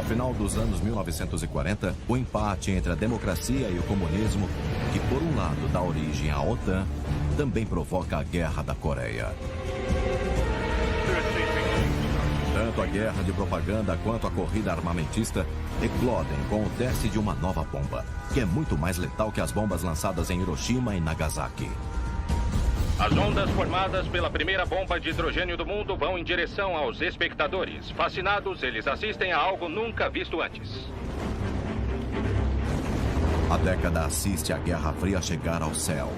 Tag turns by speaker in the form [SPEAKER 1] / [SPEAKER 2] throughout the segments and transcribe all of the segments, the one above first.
[SPEAKER 1] final dos anos 1940, o empate entre a democracia e o comunismo, que por um lado dá origem à OTAN, também provoca a Guerra da Coreia. Tanto a guerra de propaganda quanto a corrida armamentista eclodem com o teste de uma nova bomba, que é muito mais letal que as bombas lançadas em Hiroshima e Nagasaki.
[SPEAKER 2] As ondas formadas pela primeira bomba de hidrogênio do mundo vão em direção aos espectadores. Fascinados, eles assistem a algo nunca visto antes.
[SPEAKER 1] A década assiste a Guerra Fria chegar ao céu.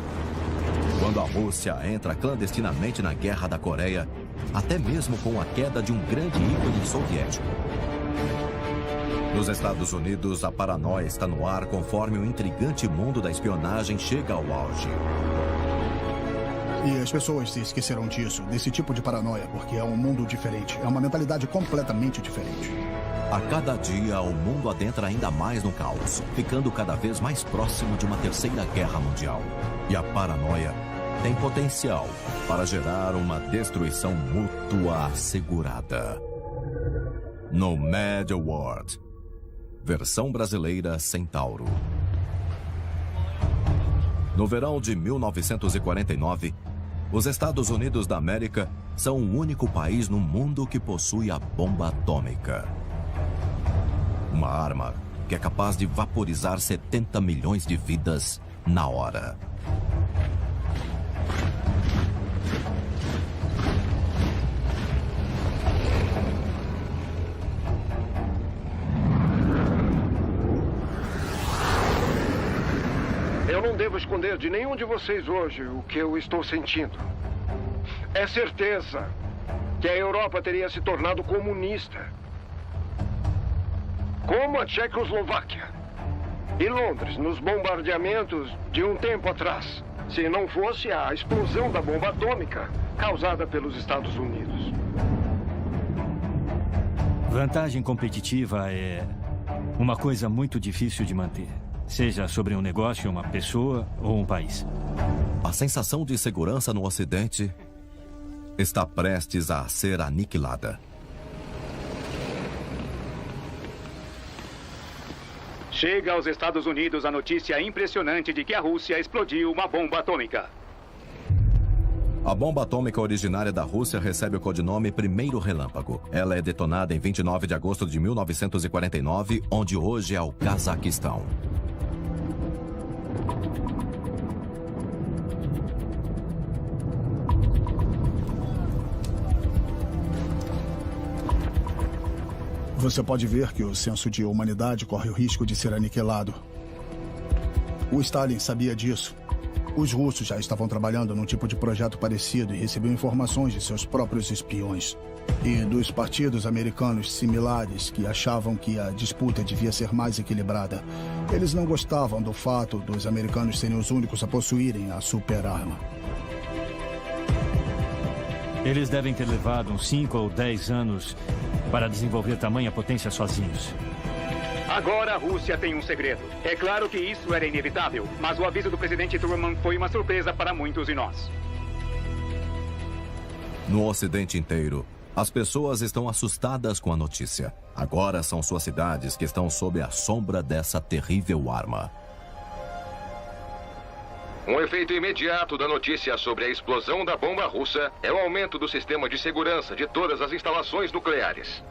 [SPEAKER 1] Quando a Rússia entra clandestinamente na Guerra da Coreia, até mesmo com a queda de um grande ícone soviético. Nos Estados Unidos, a paranoia está no ar conforme o intrigante mundo da espionagem chega ao auge.
[SPEAKER 3] E as pessoas se esquecerão disso, desse tipo de paranoia, porque é um mundo diferente. É uma mentalidade completamente diferente.
[SPEAKER 1] A cada dia, o mundo adentra ainda mais no caos, ficando cada vez mais próximo de uma terceira guerra mundial. E a paranoia tem potencial para gerar uma destruição mútua assegurada. No Mad Award, versão brasileira Centauro. No verão de 1949, os Estados Unidos da América são o único país no mundo que possui a bomba atômica. Uma arma que é capaz de vaporizar 70 milhões de vidas na hora.
[SPEAKER 4] Eu não devo esconder de nenhum de vocês hoje o que eu estou sentindo. É certeza que a Europa teria se tornado comunista. Como a Tchecoslováquia e Londres nos bombardeamentos de um tempo atrás, se não fosse a explosão da bomba atômica causada pelos Estados Unidos.
[SPEAKER 5] Vantagem competitiva é uma coisa muito difícil de manter. Seja sobre um negócio, uma pessoa ou um país.
[SPEAKER 1] A sensação de segurança no Ocidente está prestes a ser aniquilada.
[SPEAKER 6] Chega aos Estados Unidos a notícia impressionante de que a Rússia explodiu uma bomba atômica.
[SPEAKER 1] A bomba atômica originária da Rússia recebe o codinome Primeiro Relâmpago. Ela é detonada em 29 de agosto de 1949, onde hoje é o Cazaquistão.
[SPEAKER 3] Você pode ver que o senso de humanidade corre o risco de ser aniquilado. O Stalin sabia disso. Os russos já estavam trabalhando num tipo de projeto parecido e recebiam informações de seus próprios espiões. E dos partidos americanos similares que achavam que a disputa devia ser mais equilibrada. Eles não gostavam do fato dos americanos serem os únicos a possuírem a super-arma.
[SPEAKER 5] Eles devem ter levado uns 5 ou 10 anos para desenvolver tamanha potência sozinhos.
[SPEAKER 6] Agora a Rússia tem um segredo. É claro que isso era inevitável, mas o aviso do presidente Truman foi uma surpresa para muitos de nós.
[SPEAKER 1] No Ocidente inteiro, as pessoas estão assustadas com a notícia. Agora são suas cidades que estão sob a sombra dessa terrível arma.
[SPEAKER 7] Um efeito imediato da notícia sobre a explosão da bomba russa é o aumento do sistema de segurança de todas as instalações nucleares.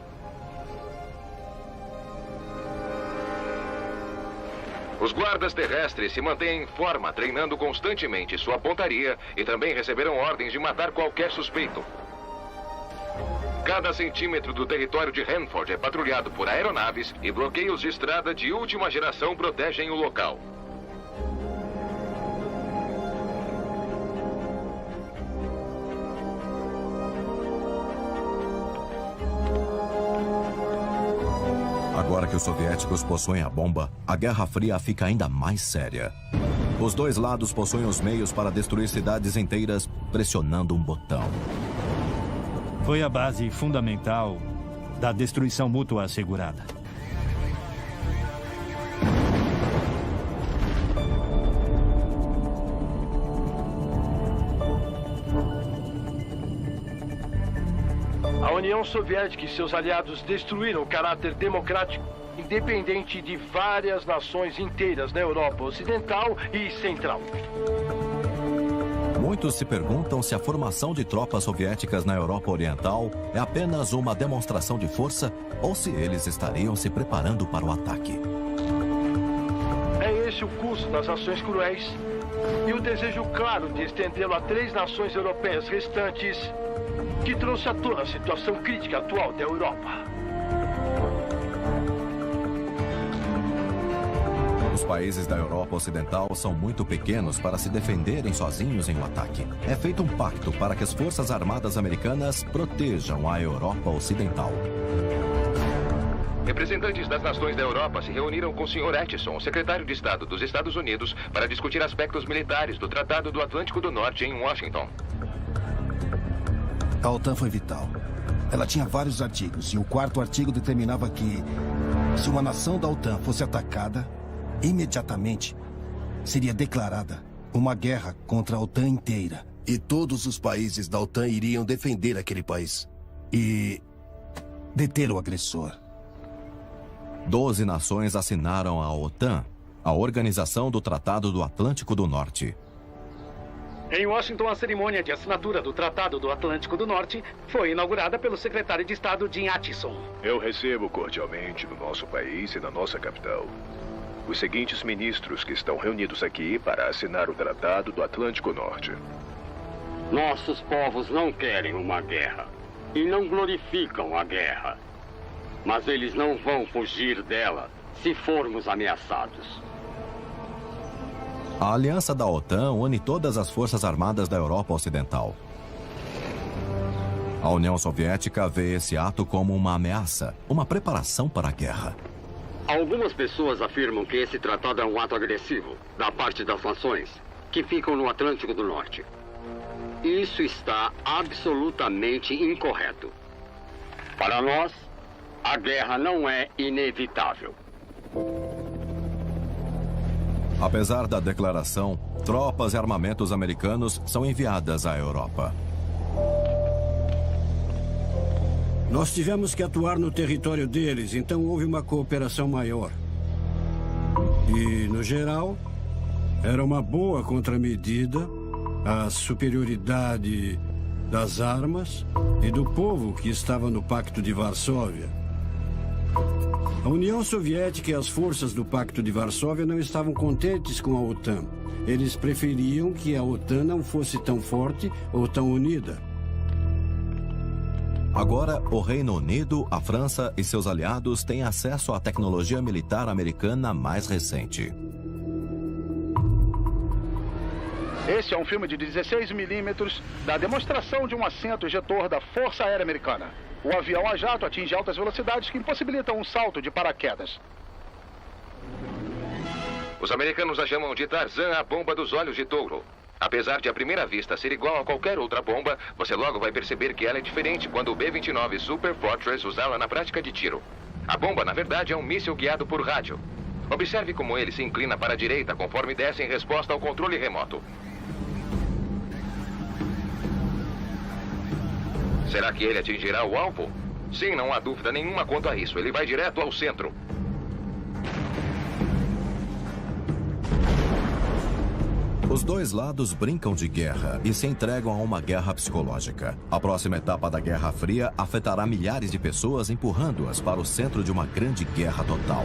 [SPEAKER 7] Os guardas terrestres se mantêm em forma, treinando constantemente sua pontaria e também receberam ordens de matar qualquer suspeito. Cada centímetro do território de Hanford é patrulhado por aeronaves e bloqueios de estrada de última geração protegem o local.
[SPEAKER 1] Agora que os soviéticos possuem a bomba, a Guerra Fria fica ainda mais séria. Os dois lados possuem os meios para destruir cidades inteiras pressionando um botão.
[SPEAKER 5] Foi a base fundamental da destruição mútua assegurada.
[SPEAKER 4] A União Soviética e seus aliados destruíram o caráter democrático independente de várias nações inteiras na Europa Ocidental e Central.
[SPEAKER 1] Muitos se perguntam se a formação de tropas soviéticas na Europa Oriental é apenas uma demonstração de força ou se eles estariam se preparando para o ataque.
[SPEAKER 4] É esse o curso das ações cruéis e o desejo claro de estendê-lo a 3 nações europeias restantes que trouxe à tona a situação crítica atual da Europa.
[SPEAKER 1] Os países da Europa Ocidental são muito pequenos para se defenderem sozinhos em um ataque. É feito um pacto para que as Forças Armadas Americanas protejam a Europa Ocidental.
[SPEAKER 7] Representantes das nações da Europa se reuniram com o Sr. Acheson, o secretário de Estado dos Estados Unidos, para discutir aspectos militares do Tratado do Atlântico do Norte em Washington.
[SPEAKER 8] A OTAN foi vital. Ela tinha vários artigos, e o 4º artigo determinava que, se uma nação da OTAN fosse atacada, imediatamente seria declarada uma guerra contra a OTAN inteira.
[SPEAKER 9] E todos os países da OTAN iriam defender aquele país.
[SPEAKER 8] E deter o agressor.
[SPEAKER 1] 12 nações assinaram a OTAN, a Organização do Tratado do Atlântico do Norte.
[SPEAKER 6] Em Washington, a cerimônia de assinatura do Tratado do Atlântico do Norte foi inaugurada pelo secretário de Estado Jim Acheson.
[SPEAKER 10] Eu recebo cordialmente no nosso país e na nossa capital os seguintes ministros que estão reunidos aqui para assinar o Tratado do Atlântico Norte.
[SPEAKER 11] Nossos povos não querem uma guerra e não glorificam a guerra. Mas eles não vão fugir dela se formos ameaçados.
[SPEAKER 1] A aliança da OTAN une todas as forças armadas da Europa Ocidental. A União Soviética vê esse ato como uma ameaça, uma preparação para a guerra.
[SPEAKER 11] Algumas pessoas afirmam que esse tratado é um ato agressivo da parte das nações que ficam no Atlântico do Norte. Isso está absolutamente incorreto. Para nós, a guerra não é inevitável.
[SPEAKER 1] Apesar da declaração, tropas e armamentos americanos são enviadas à Europa.
[SPEAKER 12] Nós tivemos que atuar no território deles, então houve uma cooperação maior. E, no geral, era uma boa contramedida à superioridade das armas e do povo que estava no Pacto de Varsóvia. A União Soviética e as forças do Pacto de Varsóvia não estavam contentes com a OTAN. Eles preferiam que a OTAN não fosse tão forte ou tão unida.
[SPEAKER 1] Agora, o Reino Unido, a França e seus aliados têm acesso à tecnologia militar americana mais recente.
[SPEAKER 3] Esse é um filme de 16 milímetros da demonstração de um assento ejetor da Força Aérea Americana. O avião a jato atinge altas velocidades que impossibilitam um salto de paraquedas.
[SPEAKER 7] Os americanos a chamam de Tarzan, a bomba dos olhos de touro. Apesar de à primeira vista ser igual a qualquer outra bomba, você logo vai perceber que ela é diferente quando o B-29 Super Fortress usá-la na prática de tiro. A bomba, na verdade, é um míssil guiado por rádio. Observe como ele se inclina para a direita conforme desce em resposta ao controle remoto. Será que ele atingirá o alvo? Sim, não há dúvida nenhuma quanto a isso. Ele vai direto ao centro.
[SPEAKER 1] Os dois lados brincam de guerra e se entregam a uma guerra psicológica. A próxima etapa da Guerra Fria afetará milhares de pessoas, empurrando-as para o centro de uma grande guerra total.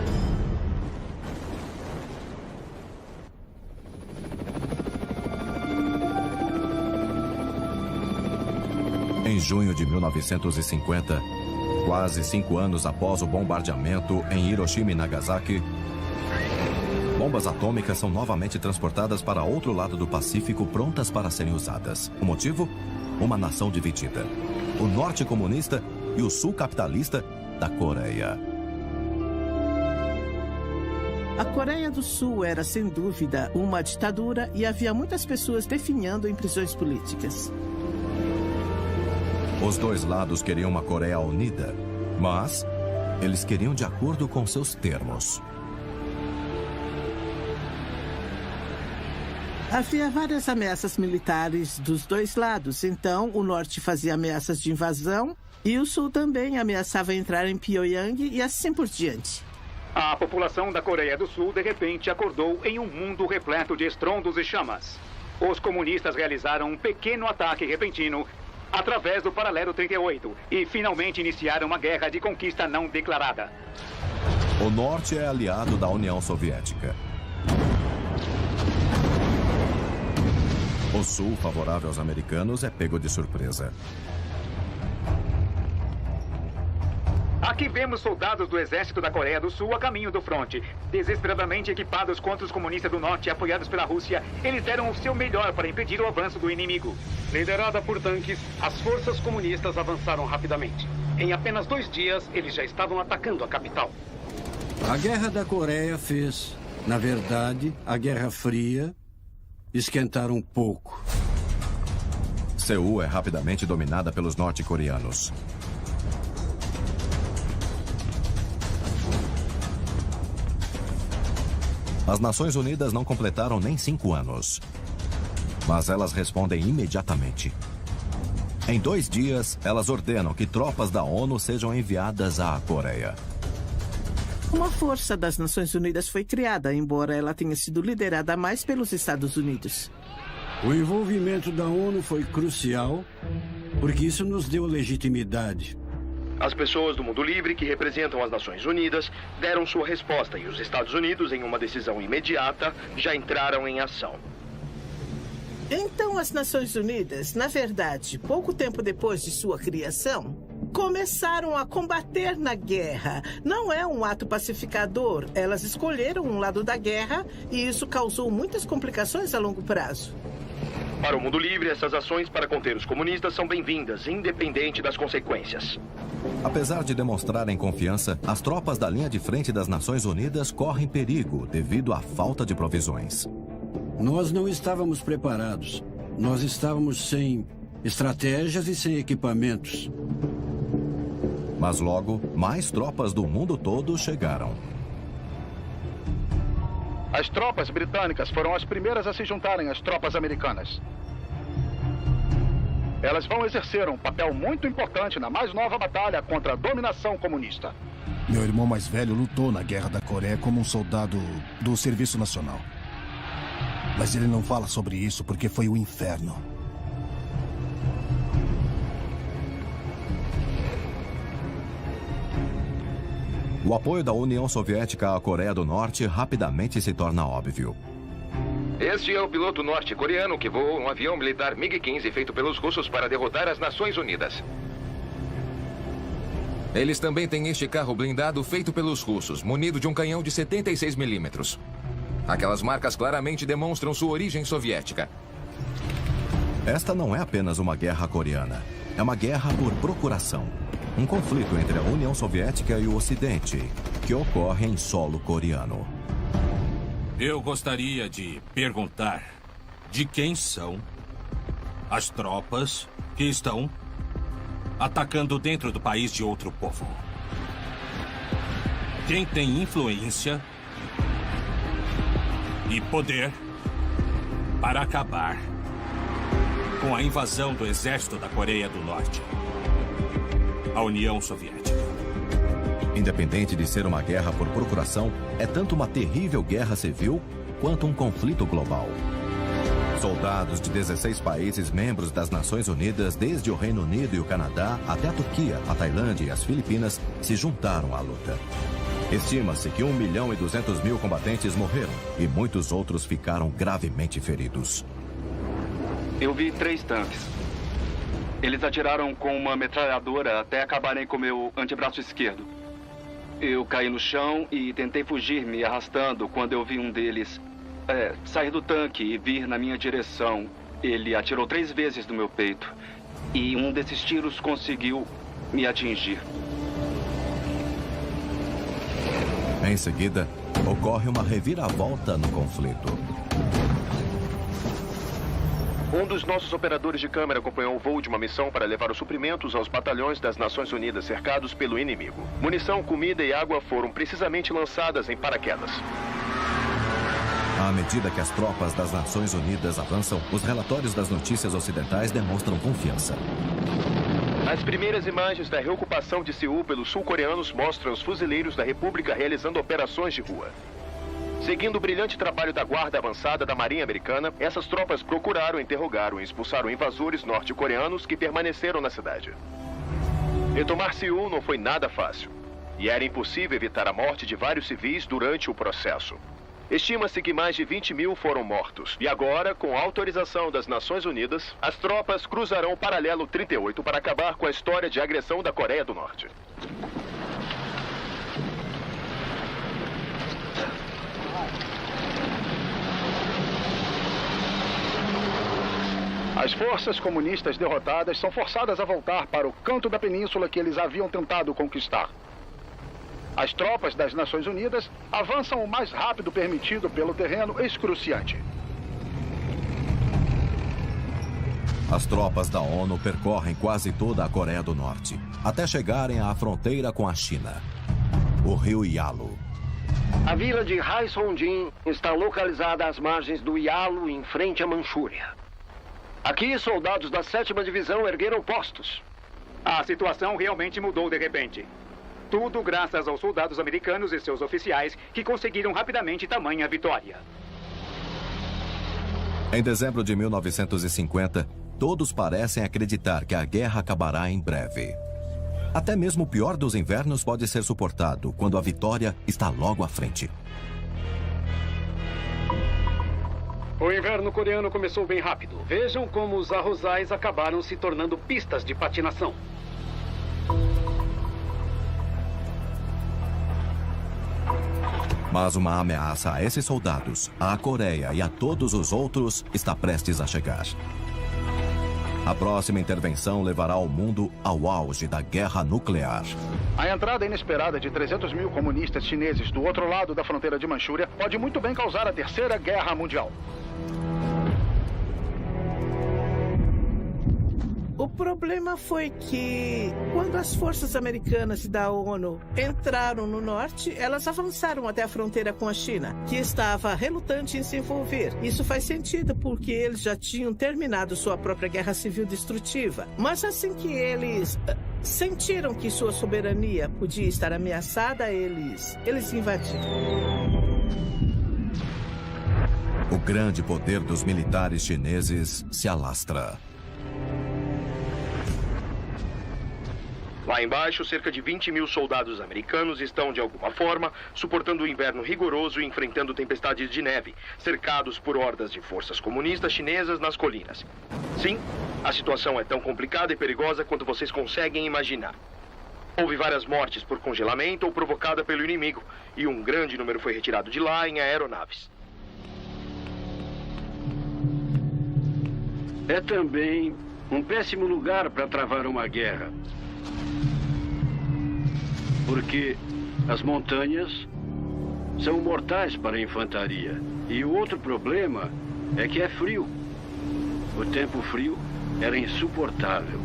[SPEAKER 1] Em junho de 1950, quase 5 anos após o bombardeamento em Hiroshima e Nagasaki, bombas atômicas são novamente transportadas para outro lado do Pacífico, prontas para serem usadas. O motivo? Uma nação dividida. O norte comunista e o sul capitalista da Coreia.
[SPEAKER 13] A Coreia do Sul era, sem dúvida, uma ditadura e havia muitas pessoas definhando em prisões políticas.
[SPEAKER 1] Os dois lados queriam uma Coreia unida, mas eles queriam de acordo com seus termos.
[SPEAKER 13] Havia várias ameaças militares dos dois lados, então o norte fazia ameaças de invasão e o sul também ameaçava entrar em Pyongyang e assim por diante.
[SPEAKER 6] A população da Coreia do Sul, de repente, acordou em um mundo repleto de estrondos e chamas. Os comunistas realizaram um pequeno ataque repentino através do Paralelo 38 e finalmente iniciaram uma guerra de conquista não declarada.
[SPEAKER 1] O norte é aliado da União Soviética. O sul, favorável aos americanos, é pego de surpresa.
[SPEAKER 6] Aqui vemos soldados do exército da Coreia do Sul a caminho do fronte. Desesperadamente equipados contra os comunistas do norte e apoiados pela Rússia, eles deram o seu melhor para impedir o avanço do inimigo.
[SPEAKER 14] Liderada por tanques, as forças comunistas avançaram rapidamente. Em apenas 2 dias, eles já estavam atacando a capital.
[SPEAKER 12] A Guerra da Coreia fez, na verdade, a Guerra Fria esquentar um pouco.
[SPEAKER 1] Seul é rapidamente dominada pelos norte-coreanos. As Nações Unidas não completaram nem 5 anos. Mas elas respondem imediatamente. Em 2 dias, elas ordenam que tropas da ONU sejam enviadas à Coreia.
[SPEAKER 13] Uma força das Nações Unidas foi criada, embora ela tenha sido liderada mais pelos Estados Unidos.
[SPEAKER 12] O envolvimento da ONU foi crucial, porque isso nos deu legitimidade.
[SPEAKER 15] As pessoas do mundo livre, que representam as Nações Unidas, deram sua resposta e os Estados Unidos, em uma decisão imediata, já entraram em ação.
[SPEAKER 13] Então, as Nações Unidas, na verdade, pouco tempo depois de sua criação, começaram a combater na guerra. Não é um ato pacificador. Elas escolheram um lado da guerra e isso causou muitas complicações a longo prazo.
[SPEAKER 15] Para o mundo livre, essas ações para conter os comunistas são bem-vindas, independente das consequências.
[SPEAKER 1] Apesar de demonstrarem confiança, as tropas da linha de frente das Nações Unidas correm perigo devido à falta de provisões.
[SPEAKER 12] Nós não estávamos preparados. Nós estávamos sem estratégias e sem equipamentos.
[SPEAKER 1] Mas logo, mais tropas do mundo todo chegaram.
[SPEAKER 3] As tropas britânicas foram as primeiras a se juntarem às tropas americanas. Elas vão exercer um papel muito importante na mais nova batalha contra a dominação comunista.
[SPEAKER 8] Meu irmão mais velho lutou na Guerra da Coreia como um soldado do Serviço Nacional. Mas ele não fala sobre isso porque foi o inferno.
[SPEAKER 1] O apoio da União Soviética à Coreia do Norte rapidamente se torna óbvio.
[SPEAKER 7] Este é o piloto norte-coreano que voou um avião militar MiG-15 feito pelos russos para derrotar as Nações Unidas. Eles também têm este carro blindado feito pelos russos, munido de um canhão de 76 milímetros. Aquelas marcas claramente demonstram sua origem soviética.
[SPEAKER 1] Esta não é apenas uma guerra coreana. É uma guerra por procuração. Um conflito entre a União Soviética e o Ocidente, que ocorre em solo coreano.
[SPEAKER 16] Eu gostaria de perguntar de quem são as tropas que estão atacando dentro do país de outro povo. Quem tem influência e poder para acabar com a invasão do exército da Coreia do Norte, a União Soviética.
[SPEAKER 1] Independente de ser uma guerra por procuração, é tanto uma terrível guerra civil quanto um conflito global. Soldados de 16 países membros das Nações Unidas, desde o Reino Unido e o Canadá até a Turquia, a Tailândia e as Filipinas, se juntaram à luta. Estima-se que 1.200.000 combatentes morreram e muitos outros ficaram gravemente feridos.
[SPEAKER 17] Eu vi 3 tanques. Eles atiraram com uma metralhadora até acabarem com meu antebraço esquerdo. Eu caí no chão e tentei fugir me arrastando quando eu vi um deles sair do tanque e vir na minha direção. Ele atirou 3 vezes no meu peito e um desses tiros conseguiu me atingir.
[SPEAKER 1] Em seguida, ocorre uma reviravolta no conflito.
[SPEAKER 15] Um dos nossos operadores de câmera acompanhou o voo de uma missão para levar os suprimentos aos batalhões das Nações Unidas cercados pelo inimigo. Munição, comida e água foram precisamente lançadas em paraquedas.
[SPEAKER 1] À medida que as tropas das Nações Unidas avançam, os relatórios das notícias ocidentais demonstram confiança.
[SPEAKER 10] As primeiras imagens da reocupação de Seul pelos sul-coreanos mostram os fuzileiros da República realizando operações de rua. Seguindo o brilhante trabalho da Guarda Avançada da Marinha Americana, essas tropas procuraram, interrogaram e expulsaram invasores norte-coreanos que permaneceram na cidade. Retomar Seul não foi nada fácil, e era impossível evitar a morte de vários civis durante o processo. Estima-se que mais de 20 mil foram mortos. E agora, com a autorização das Nações Unidas, as tropas cruzarão o paralelo 38 para acabar com a história de agressão da Coreia do Norte.
[SPEAKER 3] As forças comunistas derrotadas são forçadas a voltar para o canto da península que eles haviam tentado conquistar. As tropas das Nações Unidas avançam o mais rápido permitido pelo terreno excruciante.
[SPEAKER 1] As tropas da ONU percorrem quase toda a Coreia do Norte, até chegarem à fronteira com a China, o rio Yalu.
[SPEAKER 4] A vila de Haesongjin está localizada às margens do Yalu, em frente à Manchúria. Aqui, soldados da 7ª Divisão ergueram postos.
[SPEAKER 6] A situação realmente mudou de repente. Tudo graças aos soldados americanos e seus oficiais que conseguiram rapidamente tamanha vitória.
[SPEAKER 1] Em dezembro de 1950, todos parecem acreditar que a guerra acabará em breve. Até mesmo o pior dos invernos pode ser suportado quando a vitória está logo à frente.
[SPEAKER 14] O inverno coreano começou bem rápido. Vejam como os arrozais acabaram se tornando pistas de patinação.
[SPEAKER 1] Mas uma ameaça a esses soldados, à Coreia e a todos os outros está prestes a chegar. A próxima intervenção levará o mundo ao auge da guerra nuclear.
[SPEAKER 3] A entrada inesperada de 300 mil comunistas chineses do outro lado da fronteira de Manchúria pode muito bem causar a Terceira Guerra Mundial.
[SPEAKER 13] O problema foi que, quando as forças americanas e da ONU entraram no norte, elas avançaram até a fronteira com a China, que estava relutante em se envolver. Isso faz sentido porque eles já tinham terminado sua própria guerra civil destrutiva. Mas assim que eles sentiram que sua soberania podia estar ameaçada, eles invadiram.
[SPEAKER 1] O grande poder dos militares chineses se alastra.
[SPEAKER 15] Lá embaixo, cerca de 20 mil soldados americanos estão, de alguma forma, suportando o inverno rigoroso e enfrentando tempestades de neve, cercados por hordas de forças comunistas chinesas nas colinas. Sim, a situação é tão complicada e perigosa quanto vocês conseguem imaginar. Houve várias mortes por congelamento ou provocada pelo inimigo, e um grande número foi retirado de lá em aeronaves.
[SPEAKER 12] É também um péssimo lugar para travar uma guerra. Porque as montanhas são mortais para a infantaria. E o outro problema é que é frio. O tempo frio era insuportável.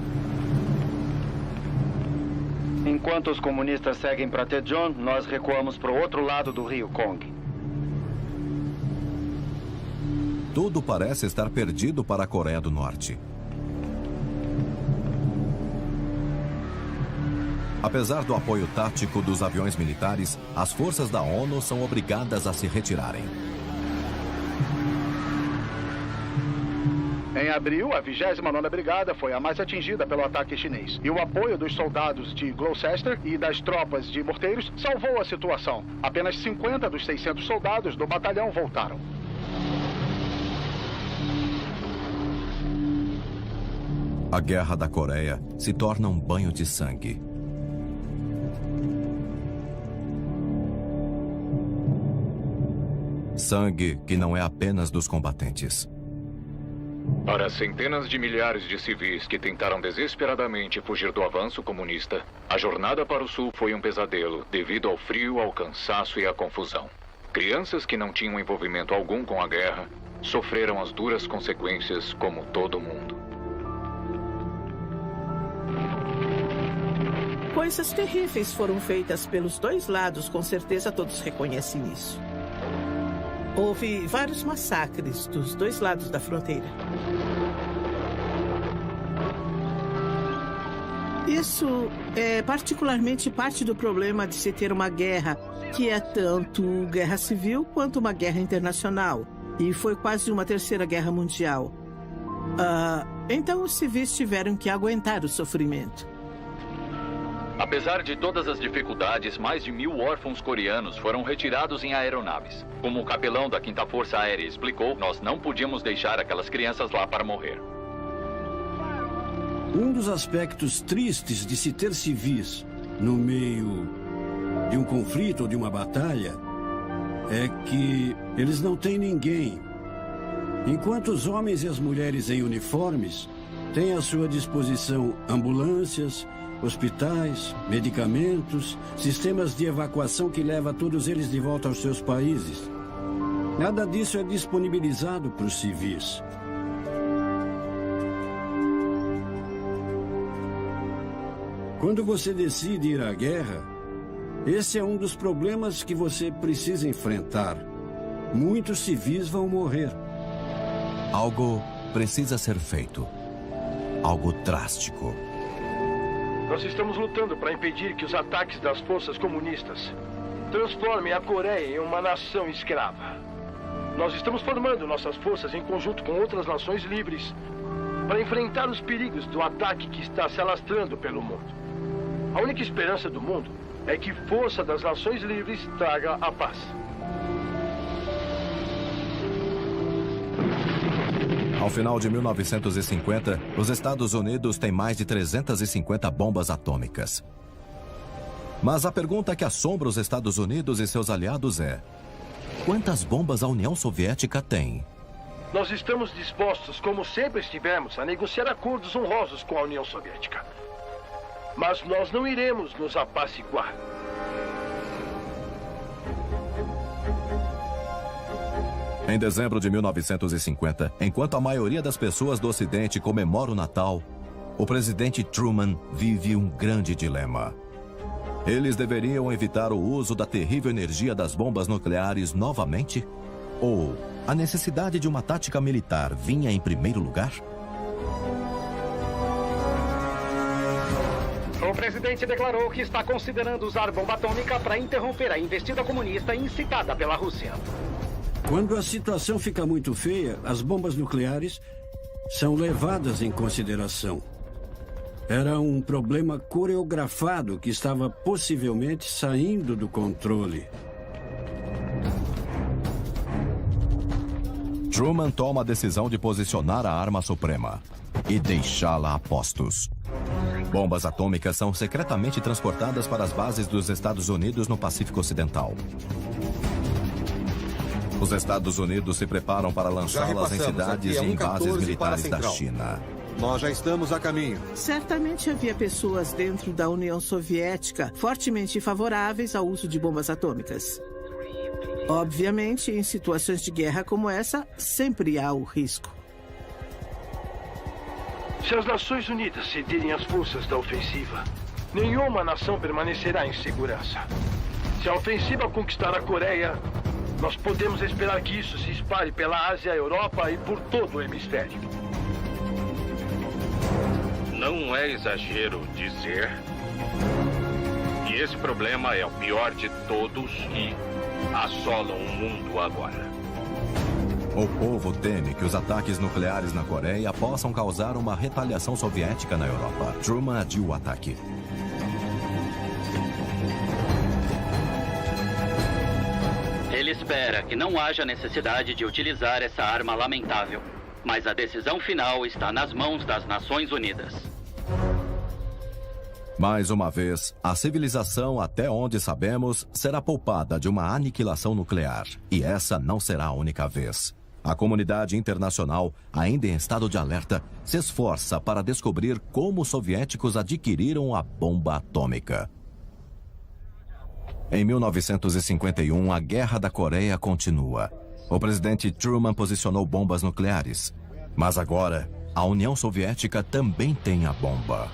[SPEAKER 14] Enquanto os comunistas seguem para Daejeon, nós recuamos para o outro lado do rio Kong.
[SPEAKER 1] Tudo parece estar perdido para a Coreia do Norte. Apesar do apoio tático dos aviões militares, as forças da ONU são obrigadas a se retirarem.
[SPEAKER 3] Em abril, a 29ª Brigada foi a mais atingida pelo ataque chinês. E o apoio dos soldados de Gloucester e das tropas de morteiros salvou a situação. Apenas 50 dos 600 soldados do batalhão voltaram.
[SPEAKER 1] A Guerra da Coreia se torna um banho de sangue. Sangue que não é apenas dos combatentes.
[SPEAKER 18] Para centenas de milhares de civis que tentaram desesperadamente fugir do avanço comunista, a jornada para o sul foi um pesadelo devido ao frio, ao cansaço e à confusão. Crianças que não tinham envolvimento algum com a guerra sofreram as duras consequências como todo mundo.
[SPEAKER 13] Coisas terríveis foram feitas pelos dois lados, com certeza todos reconhecem isso. Houve vários massacres dos dois lados da fronteira. Isso é particularmente parte do problema de se ter uma guerra, que é tanto guerra civil quanto uma guerra internacional. E foi quase uma terceira guerra mundial. Então os civis tiveram que aguentar o sofrimento.
[SPEAKER 19] Apesar de todas as dificuldades, mais de 1.000 órfãos coreanos foram retirados em aeronaves. Como o capelão da 5ª Força Aérea explicou, nós não podíamos deixar aquelas crianças lá para morrer.
[SPEAKER 12] Um dos aspectos tristes de se ter civis no meio de um conflito ou de uma batalha é que eles não têm ninguém. Enquanto os homens e as mulheres em uniformes têm à sua disposição ambulâncias, hospitais, medicamentos, sistemas de evacuação que levam todos eles de volta aos seus países. Nada disso é disponibilizado para os civis. Quando você decide ir à guerra, esse é um dos problemas que você precisa enfrentar. Muitos civis vão morrer.
[SPEAKER 1] Algo precisa ser feito. Algo drástico.
[SPEAKER 4] Nós estamos lutando para impedir que os ataques das forças comunistas transformem a Coreia em uma nação escrava. Nós estamos formando nossas forças em conjunto com outras nações livres para enfrentar os perigos do ataque que está se alastrando pelo mundo. A única esperança do mundo é que força das nações livres traga a paz.
[SPEAKER 1] Ao final de 1950, os Estados Unidos têm mais de 350 bombas atômicas. Mas a pergunta que assombra os Estados Unidos e seus aliados é: quantas bombas a União Soviética tem?
[SPEAKER 4] Nós estamos dispostos, como sempre estivemos, a negociar acordos honrosos com a União Soviética. Mas nós não iremos nos apaciguar.
[SPEAKER 1] Em dezembro de 1950, enquanto a maioria das pessoas do Ocidente comemora o Natal, o presidente Truman vive um grande dilema. Eles deveriam evitar o uso da terrível energia das bombas nucleares novamente? Ou a necessidade de uma tática militar vinha em primeiro lugar?
[SPEAKER 14] O presidente declarou que está considerando usar bomba atômica para interromper a investida comunista incitada pela Rússia.
[SPEAKER 12] Quando a situação fica muito feia, as bombas nucleares são levadas em consideração. Era um problema coreografado que estava possivelmente saindo do controle.
[SPEAKER 1] Truman toma a decisão de posicionar a arma suprema e deixá-la a postos. Bombas atômicas são secretamente transportadas para as bases dos Estados Unidos no Pacífico Ocidental. Os Estados Unidos se preparam para lançá-las em cidades e em bases militares da China.
[SPEAKER 20] Nós já estamos a caminho.
[SPEAKER 13] Certamente havia pessoas dentro da União Soviética fortemente favoráveis ao uso de bombas atômicas. Obviamente, em situações de guerra como essa, sempre há o risco.
[SPEAKER 4] Se as Nações Unidas cederem as forças da ofensiva, nenhuma nação permanecerá em segurança. Se a ofensiva conquistar a Coreia, nós podemos esperar que isso se espalhe pela Ásia, Europa e por todo o hemisfério.
[SPEAKER 2] Não é exagero dizer que esse problema é o pior de todos e assola o mundo agora.
[SPEAKER 1] O povo teme que os ataques nucleares na Coreia possam causar uma retaliação soviética na Europa. Truman adiou o ataque.
[SPEAKER 21] Ele espera que não haja necessidade de utilizar essa arma lamentável, mas a decisão final está nas mãos das Nações Unidas.
[SPEAKER 1] Mais uma vez, a civilização, até onde sabemos, será poupada de uma aniquilação nuclear. E essa não será a única vez. A comunidade internacional, ainda em estado de alerta, se esforça para descobrir como os soviéticos adquiriram a bomba atômica. Em 1951, a Guerra da Coreia continua. O presidente Truman posicionou bombas nucleares. Mas agora, a União Soviética também tem a bomba.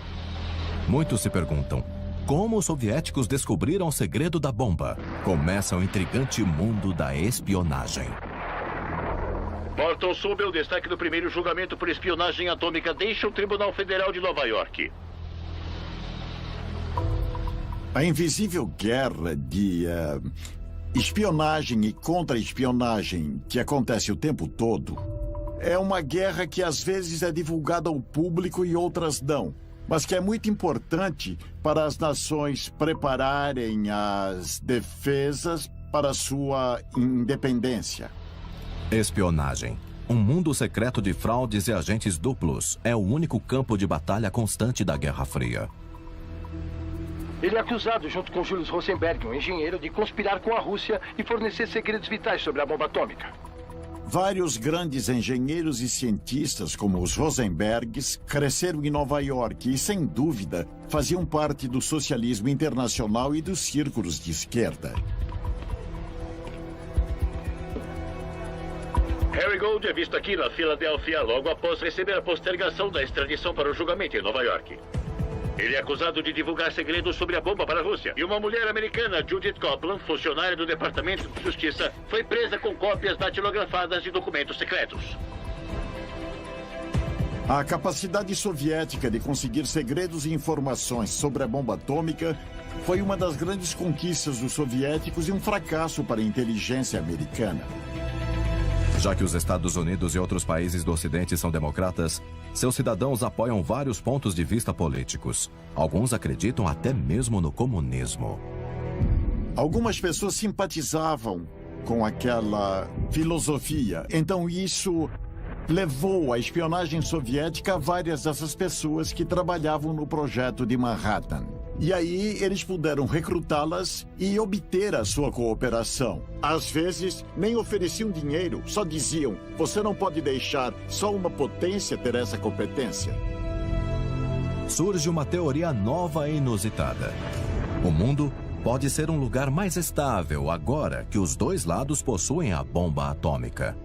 [SPEAKER 1] Muitos se perguntam, como os soviéticos descobriram o segredo da bomba? Começa o intrigante mundo da espionagem.
[SPEAKER 5] Morton Sobel, destaque do primeiro julgamento por espionagem atômica deixa o Tribunal Federal de Nova York.
[SPEAKER 22] A invisível guerra de espionagem e contra-espionagem que acontece o tempo todo é uma guerra que às vezes é divulgada ao público e outras não, mas que é muito importante para as nações prepararem as defesas para sua independência.
[SPEAKER 1] Espionagem. Um mundo secreto de fraudes e agentes duplos é o único campo de batalha constante da Guerra Fria.
[SPEAKER 4] Ele é acusado, junto com Julius Rosenberg, um engenheiro, de conspirar com a Rússia e fornecer segredos vitais sobre a bomba atômica.
[SPEAKER 22] Vários grandes engenheiros e cientistas, como os Rosenbergs, cresceram em Nova York e, sem dúvida, faziam parte do socialismo internacional e dos círculos de esquerda.
[SPEAKER 5] Harry Gold é visto aqui na Filadélfia logo após receber a postergação da extradição para o julgamento em Nova York. Ele é acusado de divulgar segredos sobre a bomba para a Rússia. E uma mulher americana, Judith Copeland, funcionária do Departamento de Justiça, foi presa com cópias datilografadas de documentos secretos.
[SPEAKER 22] A capacidade soviética de conseguir segredos e informações sobre a bomba atômica foi uma das grandes conquistas dos soviéticos e um fracasso para a inteligência americana.
[SPEAKER 1] Já que os Estados Unidos e outros países do Ocidente são democratas, seus cidadãos apoiam vários pontos de vista políticos. Alguns acreditam até mesmo no comunismo.
[SPEAKER 22] Algumas pessoas simpatizavam com aquela filosofia. Então isso levou a espionagem soviética a várias dessas pessoas que trabalhavam no projeto de Manhattan. E aí eles puderam recrutá-las e obter a sua cooperação. Às vezes, nem ofereciam dinheiro, só diziam: você não pode deixar só uma potência ter essa competência.
[SPEAKER 1] Surge uma teoria nova e inusitada. O mundo pode ser um lugar mais estável agora que os dois lados possuem a bomba atômica.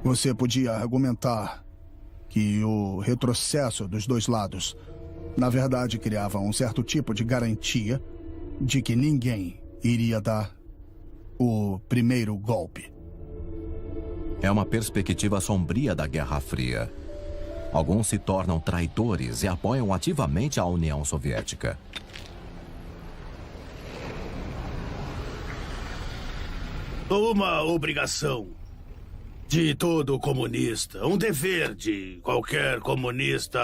[SPEAKER 3] Você podia argumentar que o retrocesso dos dois lados, na verdade, criava um certo tipo de garantia de que ninguém iria dar o primeiro golpe.
[SPEAKER 1] É uma perspectiva sombria da Guerra Fria. Alguns se tornam traidores e apoiam ativamente a União Soviética.
[SPEAKER 23] Uma obrigação de todo comunista, um dever de qualquer comunista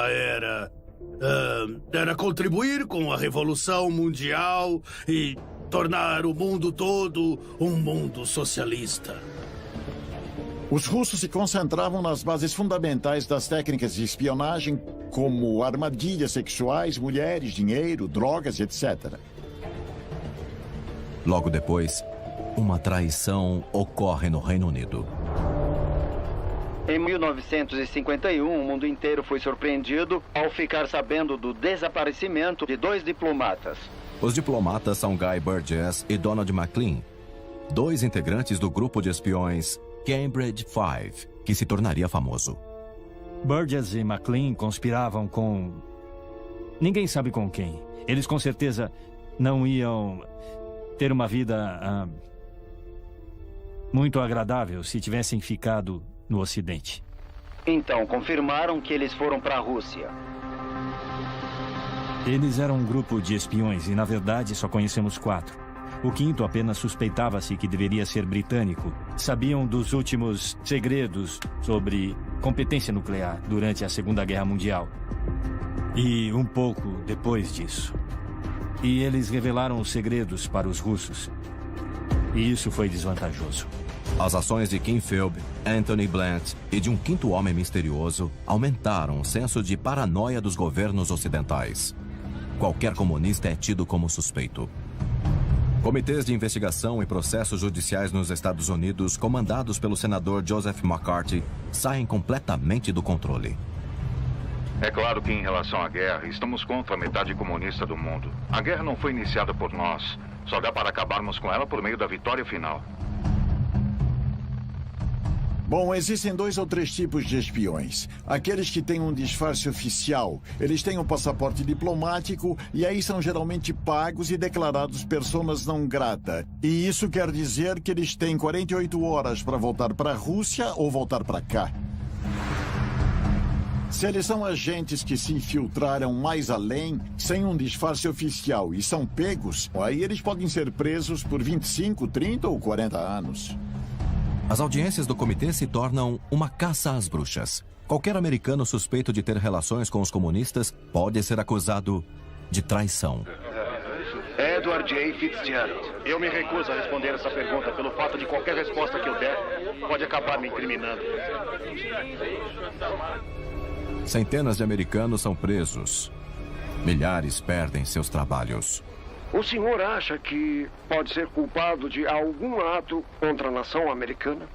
[SPEAKER 23] era contribuir com a Revolução Mundial e tornar o mundo todo um mundo socialista.
[SPEAKER 22] Os russos se concentravam nas bases fundamentais das técnicas de espionagem, como armadilhas sexuais, mulheres, dinheiro, drogas, etc.
[SPEAKER 1] Logo depois, uma traição ocorre no Reino Unido.
[SPEAKER 24] Em 1951, o mundo inteiro foi surpreendido ao ficar sabendo do desaparecimento de 2 diplomatas.
[SPEAKER 1] Os diplomatas são Guy Burgess e Donald Maclean, 2 integrantes do grupo de espiões Cambridge 5, que se tornaria famoso.
[SPEAKER 25] Burgess e Maclean conspiravam com... ninguém sabe com quem. Eles com certeza não iam ter uma vida muito agradável se tivessem ficado no Ocidente.
[SPEAKER 24] Então, confirmaram que eles foram para a Rússia.
[SPEAKER 25] Eles eram um grupo de espiões e, na verdade, só conhecemos 4. O 5º apenas suspeitava-se que deveria ser britânico. Sabiam dos últimos segredos sobre competência nuclear durante a Segunda Guerra Mundial. E um pouco depois disso. E eles revelaram os segredos para os russos. E isso foi desvantajoso.
[SPEAKER 1] As ações de Kim Philby, Anthony Blunt e de um 5º homem misterioso aumentaram o senso de paranoia dos governos ocidentais. Qualquer comunista é tido como suspeito. Comitês de investigação e processos judiciais nos Estados Unidos, comandados pelo senador Joseph McCarthy, saem completamente do controle.
[SPEAKER 18] É claro que, em relação à guerra, estamos contra a metade comunista do mundo. A guerra não foi iniciada por nós. Só dá para acabarmos com ela por meio da vitória final.
[SPEAKER 22] Bom, existem 2 ou 3 tipos de espiões. Aqueles que têm um disfarce oficial. Eles têm um passaporte diplomático e aí são geralmente pagos e declarados personas não grata. E isso quer dizer que eles têm 48 horas para voltar para a Rússia ou voltar para cá. Se eles são agentes que se infiltraram mais além, sem um disfarce oficial e são pegos, aí eles podem ser presos por 25, 30 ou 40 anos.
[SPEAKER 1] As audiências do comitê se tornam uma caça às bruxas. Qualquer americano suspeito de ter relações com os comunistas pode ser acusado de traição.
[SPEAKER 7] Edward J. Fitzgerald. Eu me recuso a responder essa pergunta pelo fato de qualquer resposta que eu der pode acabar me incriminando.
[SPEAKER 1] Centenas de americanos são presos. Milhares perdem seus trabalhos.
[SPEAKER 7] O senhor acha que pode ser culpado de algum ato contra a nação americana?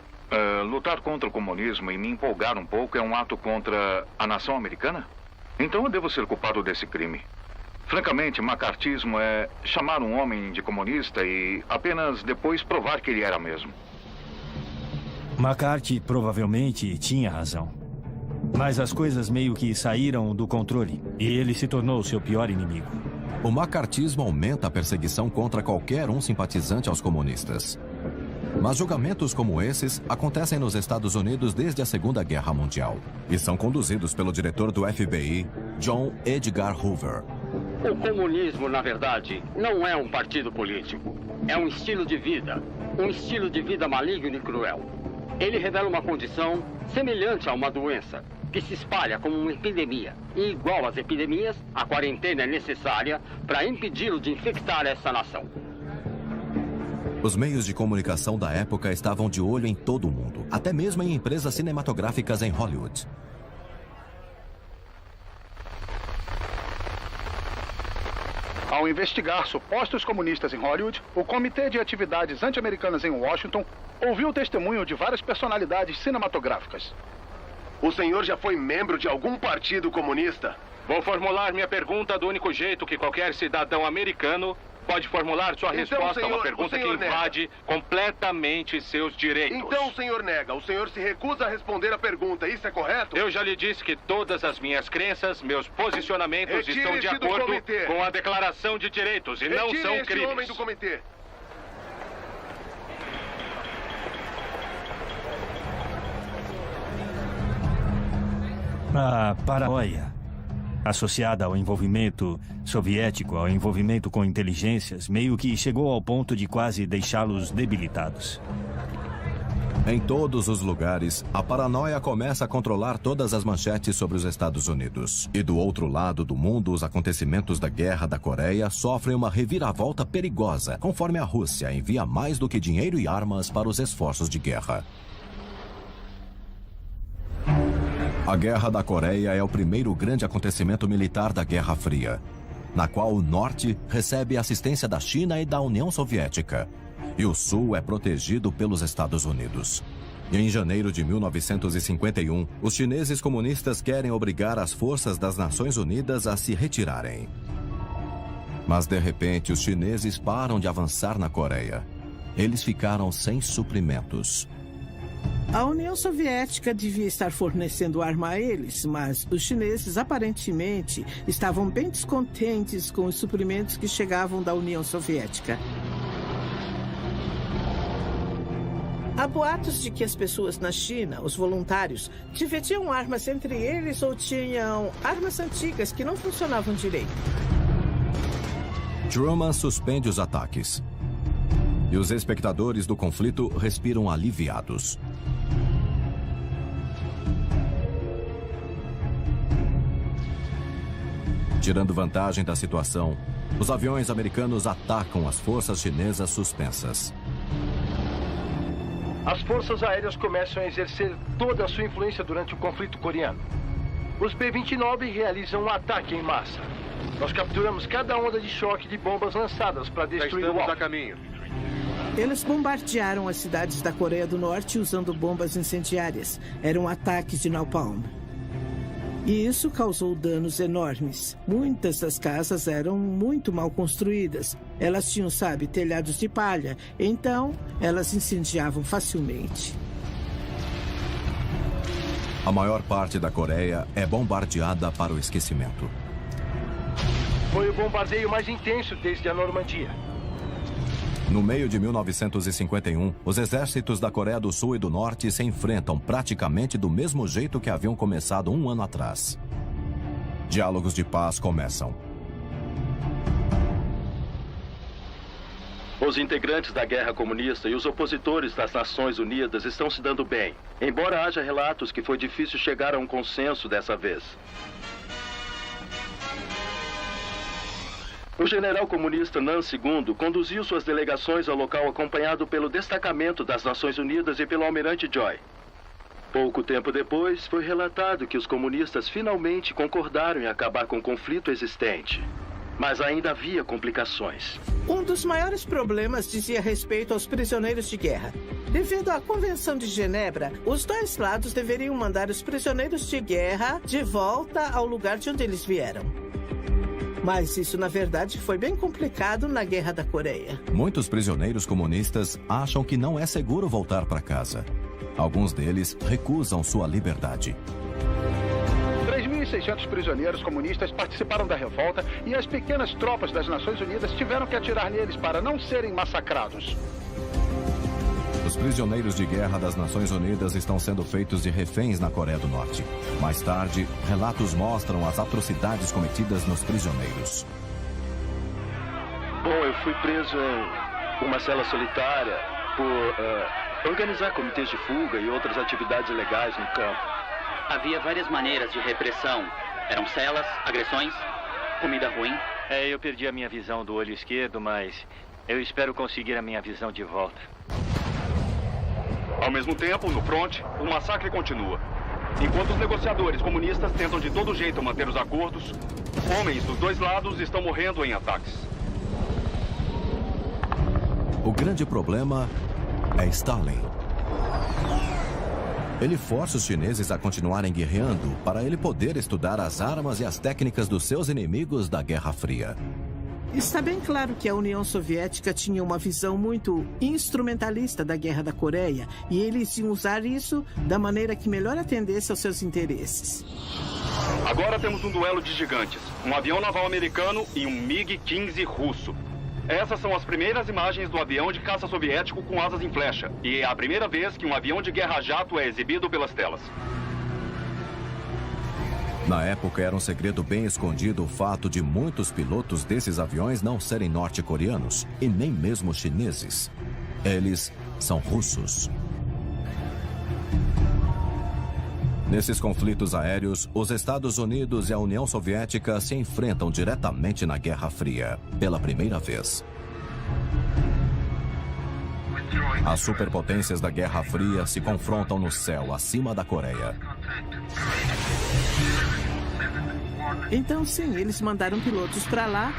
[SPEAKER 18] Lutar contra o comunismo e me empolgar um pouco é um ato contra a nação americana? Então eu devo ser culpado desse crime. Francamente, macartismo é chamar um homem de comunista e apenas depois provar que ele era mesmo.
[SPEAKER 25] McCarthy provavelmente tinha razão. Mas as coisas meio que saíram do controle e ele se tornou seu pior inimigo.
[SPEAKER 1] O macartismo aumenta a perseguição contra qualquer um simpatizante aos comunistas. Mas julgamentos como esses acontecem nos Estados Unidos desde a Segunda Guerra Mundial e são conduzidos pelo diretor do FBI, John Edgar Hoover.
[SPEAKER 8] O comunismo, na verdade, não é um partido político. É um estilo de vida maligno e cruel. Ele revela uma condição semelhante a uma doença, que se espalha como uma epidemia. E, igual às epidemias, a quarentena é necessária para impedi-lo de infectar essa nação.
[SPEAKER 1] Os meios de comunicação da época estavam de olho em todo o mundo, até mesmo em empresas cinematográficas em Hollywood.
[SPEAKER 6] Ao investigar supostos comunistas em Hollywood, o Comitê de Atividades Anti-Americanas em Washington ouviu o testemunho de várias personalidades cinematográficas.
[SPEAKER 7] O senhor já foi membro de algum partido comunista?
[SPEAKER 2] Vou formular minha pergunta do único jeito que qualquer cidadão americano pode formular sua resposta a uma pergunta que invade completamente seus direitos.
[SPEAKER 7] Então o senhor nega. O senhor se recusa a responder a pergunta. Isso é correto?
[SPEAKER 2] Eu já lhe disse que todas as minhas crenças, meus posicionamentos estão de acordo com a Declaração de Direitos e não são crimes.
[SPEAKER 7] Retire esse homem do comitê.
[SPEAKER 25] A paranoia, associada ao envolvimento soviético, ao envolvimento com inteligências, meio que chegou ao ponto de quase deixá-los debilitados.
[SPEAKER 1] Em todos os lugares, a paranoia começa a controlar todas as manchetes sobre os Estados Unidos. E do outro lado do mundo, os acontecimentos da Guerra da Coreia sofrem uma reviravolta perigosa, conforme a Rússia envia mais do que dinheiro e armas para os esforços de guerra. A Guerra da Coreia é o primeiro grande acontecimento militar da Guerra Fria, na qual o Norte recebe assistência da China e da União Soviética, e o Sul é protegido pelos Estados Unidos. E em janeiro de 1951, os chineses comunistas querem obrigar as forças das Nações Unidas a se retirarem. Mas, de repente, os chineses param de avançar na Coreia. Eles ficaram sem suprimentos.
[SPEAKER 13] A União Soviética devia estar fornecendo arma a eles, mas os chineses aparentemente estavam bem descontentes com os suprimentos que chegavam da União Soviética. Há boatos de que as pessoas na China, os voluntários, dividiam armas entre eles ou tinham armas antigas que não funcionavam direito.
[SPEAKER 1] Truman suspende os ataques. E os espectadores do conflito respiram aliviados. Tirando vantagem da situação, os aviões americanos atacam as forças chinesas suspensas.
[SPEAKER 4] As forças aéreas começam a exercer toda a sua influência durante o conflito coreano. Os B-29 realizam um ataque em massa. Nós capturamos cada onda de choque de bombas lançadas para destruir o alvo.
[SPEAKER 7] A caminho.
[SPEAKER 13] Eles bombardearam as cidades da Coreia do Norte usando bombas incendiárias. Eram ataques de napalm. E isso causou danos enormes. Muitas das casas eram muito mal construídas. Elas tinham, telhados de palha. Então, elas incendiavam facilmente.
[SPEAKER 1] A maior parte da Coreia é bombardeada para o esquecimento.
[SPEAKER 4] Foi o bombardeio mais intenso desde a Normandia.
[SPEAKER 1] No meio de 1951, os exércitos da Coreia do Sul e do Norte se enfrentam praticamente do mesmo jeito que haviam começado um ano atrás. Diálogos de paz começam.
[SPEAKER 9] Os integrantes da guerra comunista e os opositores das Nações Unidas estão se dando bem, embora haja relatos que foi difícil chegar a um consenso dessa vez. O general comunista Nan II conduziu suas delegações ao local acompanhado pelo destacamento das Nações Unidas e pelo almirante Joy. Pouco tempo depois, foi relatado que os comunistas finalmente concordaram em acabar com o conflito existente. Mas ainda havia complicações.
[SPEAKER 13] Um dos maiores problemas dizia respeito aos prisioneiros de guerra. Devido à Convenção de Genebra, os dois lados deveriam mandar os prisioneiros de guerra de volta ao lugar de onde eles vieram. Mas isso, na verdade, foi bem complicado na Guerra da Coreia.
[SPEAKER 1] Muitos prisioneiros comunistas acham que não é seguro voltar para casa. Alguns deles recusam sua liberdade.
[SPEAKER 6] 3.600 prisioneiros comunistas participaram da revolta e as pequenas tropas das Nações Unidas tiveram que atirar neles para não serem massacrados.
[SPEAKER 1] Os prisioneiros de guerra das Nações Unidas estão sendo feitos de reféns na Coreia do Norte. Mais tarde, relatos mostram as atrocidades cometidas nos prisioneiros.
[SPEAKER 9] Bom, eu fui preso em uma cela solitária por organizar comitês de fuga e outras atividades ilegais no campo.
[SPEAKER 21] Havia várias maneiras de repressão. Eram celas, agressões, comida ruim.
[SPEAKER 10] Eu perdi a minha visão do olho esquerdo, mas eu espero conseguir a minha visão de volta.
[SPEAKER 7] Ao mesmo tempo, no fronte, o massacre continua. Enquanto os negociadores comunistas tentam de todo jeito manter os acordos, homens dos dois lados estão morrendo em ataques.
[SPEAKER 1] O grande problema é Stalin. Ele força os chineses a continuarem guerreando para ele poder estudar as armas e as técnicas dos seus inimigos da Guerra Fria.
[SPEAKER 13] Está bem claro que a União Soviética tinha uma visão muito instrumentalista da Guerra da Coreia e eles iam usar isso da maneira que melhor atendesse aos seus interesses.
[SPEAKER 7] Agora temos um duelo de gigantes, um avião naval americano e um MiG-15 russo. Essas são as primeiras imagens do avião de caça soviético com asas em flecha, e é a primeira vez que um avião de guerra-jato é exibido pelas telas.
[SPEAKER 1] Na época, era um segredo bem escondido o fato de muitos pilotos desses aviões não serem norte-coreanos e nem mesmo chineses. Eles são russos. Nesses conflitos aéreos, os Estados Unidos e a União Soviética se enfrentam diretamente na Guerra Fria, pela primeira vez. As superpotências da Guerra Fria se confrontam no céu, acima da Coreia.
[SPEAKER 13] Então, sim, eles mandaram pilotos para lá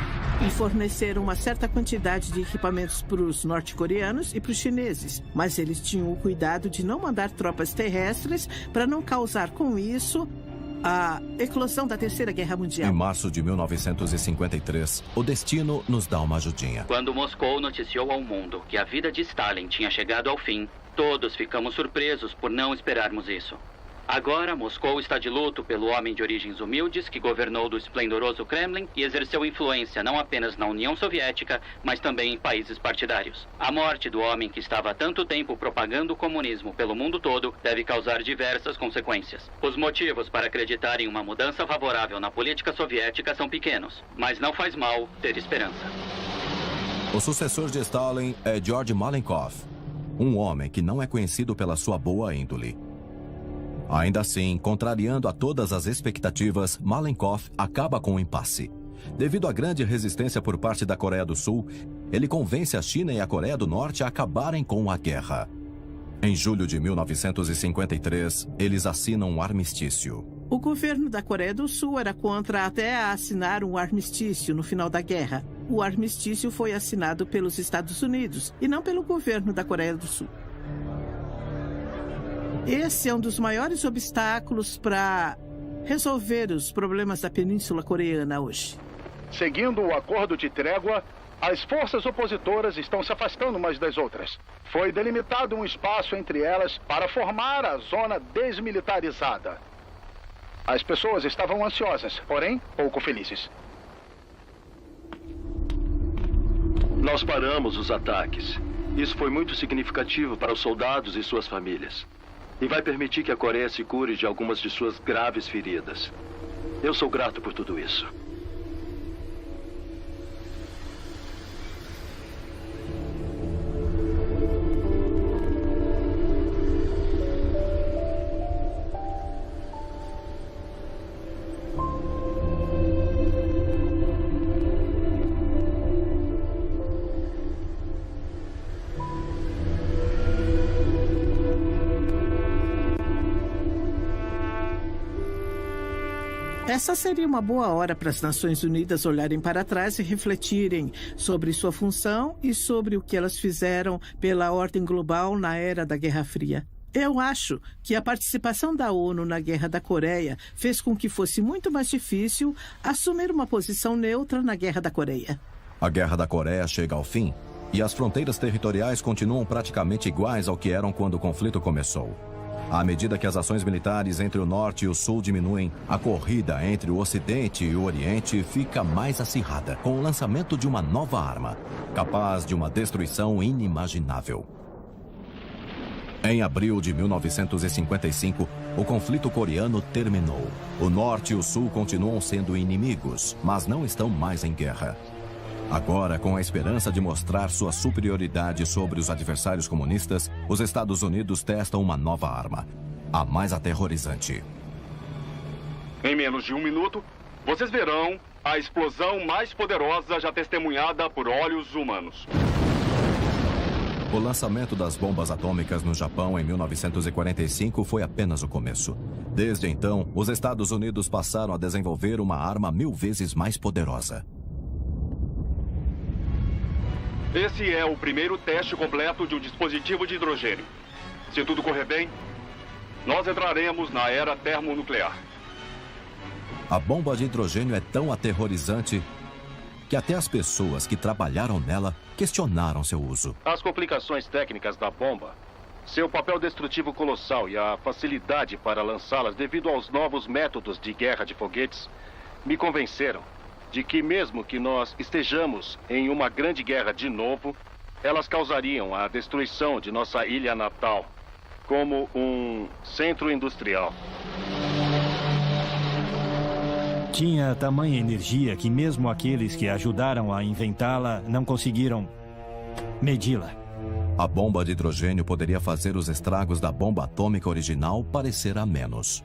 [SPEAKER 13] e forneceram uma certa quantidade de equipamentos para os norte-coreanos e para os chineses. Mas eles tinham o cuidado de não mandar tropas terrestres para não causar com isso a eclosão da Terceira Guerra Mundial.
[SPEAKER 1] Em março de 1953, o destino nos dá uma ajudinha.
[SPEAKER 21] Quando Moscou noticiou ao mundo que a vida de Stalin tinha chegado ao fim, todos ficamos surpresos por não esperarmos isso. Agora, Moscou está de luto pelo homem de origens humildes que governou do esplendoroso Kremlin e exerceu influência não apenas na União Soviética, mas também em países partidários. A morte do homem que estava há tanto tempo propagando o comunismo pelo mundo todo deve causar diversas consequências. Os motivos para acreditar em uma mudança favorável na política soviética são pequenos, mas não faz mal ter esperança.
[SPEAKER 1] O sucessor de Stalin é Georgy Malenkov, um homem que não é conhecido pela sua boa índole. Ainda assim, contrariando a todas as expectativas, Malenkov acaba com o impasse. Devido à grande resistência por parte da Coreia do Sul, ele convence a China e a Coreia do Norte a acabarem com a guerra. Em julho de 1953, eles assinam um armistício.
[SPEAKER 13] O governo da Coreia do Sul era contra até assinar um armistício no final da guerra. O armistício foi assinado pelos Estados Unidos e não pelo governo da Coreia do Sul. Esse é um dos maiores obstáculos para resolver os problemas da Península Coreana hoje.
[SPEAKER 6] Seguindo o acordo de trégua,
[SPEAKER 3] As forças opositoras estão se afastando umas das outras. Foi delimitado um espaço entre elas para formar a zona desmilitarizada. As pessoas estavam ansiosas, porém pouco felizes.
[SPEAKER 9] Nós paramos os ataques. Isso foi muito significativo para os soldados e suas famílias. E vai permitir que a Coreia se cure de algumas de suas graves feridas. Eu sou grato por tudo isso.
[SPEAKER 13] Essa seria uma boa hora para as Nações Unidas olharem para trás e refletirem sobre sua função e sobre o que elas fizeram pela ordem global na era da Guerra Fria. Eu acho que a participação da ONU na Guerra da Coreia fez com que fosse muito mais difícil assumir uma posição neutra na Guerra da Coreia.
[SPEAKER 1] A Guerra da Coreia chega ao fim e as fronteiras territoriais continuam praticamente iguais ao que eram quando o conflito começou. À medida que as ações militares entre o Norte e o Sul diminuem, a corrida entre o Ocidente e o Oriente fica mais acirrada, com o lançamento de uma nova arma, capaz de uma destruição inimaginável. Em abril de 1955, o conflito coreano terminou. O Norte e o Sul continuam sendo inimigos, mas não estão mais em guerra. Agora, com a esperança de mostrar sua superioridade sobre os adversários comunistas, os Estados Unidos testam uma nova arma, a mais aterrorizante.
[SPEAKER 7] Em menos de 1 minuto, vocês verão a explosão mais poderosa já testemunhada por olhos humanos.
[SPEAKER 1] O lançamento das bombas atômicas no Japão em 1945 foi apenas o começo. Desde então, os Estados Unidos passaram a desenvolver uma arma 1000 vezes mais poderosa.
[SPEAKER 7] Esse é o primeiro teste completo de um dispositivo de hidrogênio. Se tudo correr bem, nós entraremos na era termonuclear.
[SPEAKER 1] A bomba de hidrogênio é tão aterrorizante que até as pessoas que trabalharam nela questionaram seu uso.
[SPEAKER 11] As complicações técnicas da bomba, seu papel destrutivo colossal e a facilidade para lançá-las devido aos novos métodos de guerra de foguetes me convenceram de que mesmo que nós estejamos em uma grande guerra de novo, elas causariam a destruição de nossa ilha natal, como um centro industrial.
[SPEAKER 25] Tinha tamanha energia que mesmo aqueles que ajudaram a inventá-la não conseguiram medi-la.
[SPEAKER 1] A bomba de hidrogênio poderia fazer os estragos da bomba atômica original parecer a menos.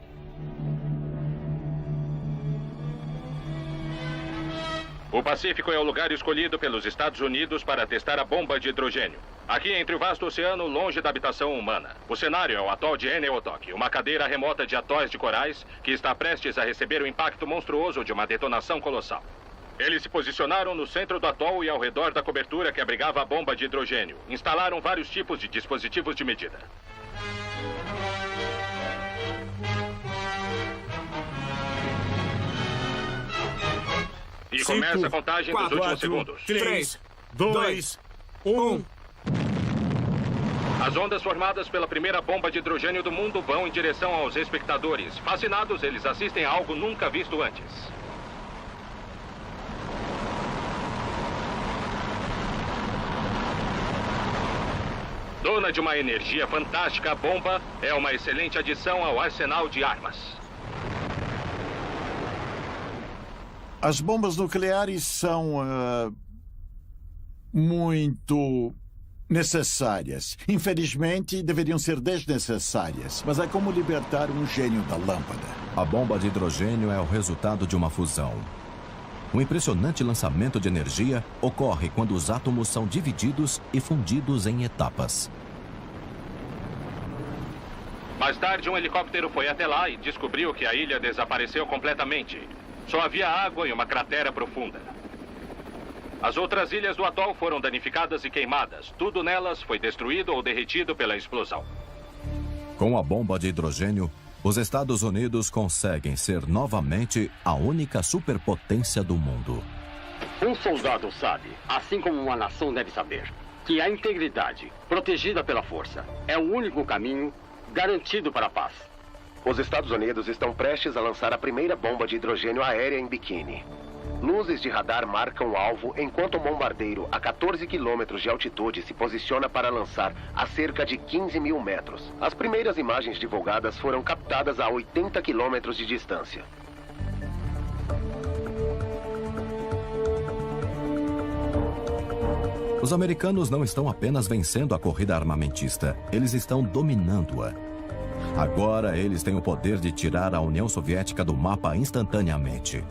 [SPEAKER 2] O Pacífico é o lugar escolhido pelos Estados Unidos para testar a bomba de hidrogênio. Aqui entre o vasto oceano, longe da habitação humana. O cenário é o atol de Eneotok, uma cadeira remota de atóis de corais que está prestes a receber o impacto monstruoso de uma detonação colossal. Eles se posicionaram no centro do atol e ao redor da cobertura que abrigava a bomba de hidrogênio. Instalaram vários tipos de dispositivos de medida. E começa a contagem dos últimos segundos.
[SPEAKER 23] 3, 2, 1...
[SPEAKER 2] As ondas formadas pela primeira bomba de hidrogênio do mundo vão em direção aos espectadores. Fascinados, eles assistem a algo nunca visto antes. Dona de uma energia fantástica, a bomba é uma excelente adição ao arsenal de armas.
[SPEAKER 22] As bombas nucleares são muito necessárias. Infelizmente, deveriam ser desnecessárias. Mas é como libertar um gênio da lâmpada.
[SPEAKER 1] A bomba de hidrogênio é o resultado de uma fusão. Um impressionante lançamento de energia ocorre quando os átomos são divididos e fundidos em etapas.
[SPEAKER 2] Mais tarde, um helicóptero foi até lá e descobriu que a ilha desapareceu completamente. Só havia água e uma cratera profunda. As outras ilhas do atol foram danificadas e queimadas. Tudo nelas foi destruído ou derretido pela explosão.
[SPEAKER 1] Com a bomba de hidrogênio, os Estados Unidos conseguem ser novamente a única superpotência do mundo.
[SPEAKER 8] Um soldado sabe, assim como uma nação deve saber, que a integridade, protegida pela força, é o único caminho garantido para a paz.
[SPEAKER 14] Os Estados Unidos estão prestes a lançar a primeira bomba de hidrogênio aérea em Bikini. Luzes de radar marcam o alvo enquanto um bombardeiro a 14 quilômetros de altitude se posiciona para lançar a cerca de 15 mil metros. As primeiras imagens divulgadas foram captadas a 80 quilômetros de distância.
[SPEAKER 1] Os americanos não estão apenas vencendo a corrida armamentista, eles estão dominando-a. Agora eles têm o poder de tirar a União Soviética do mapa instantaneamente.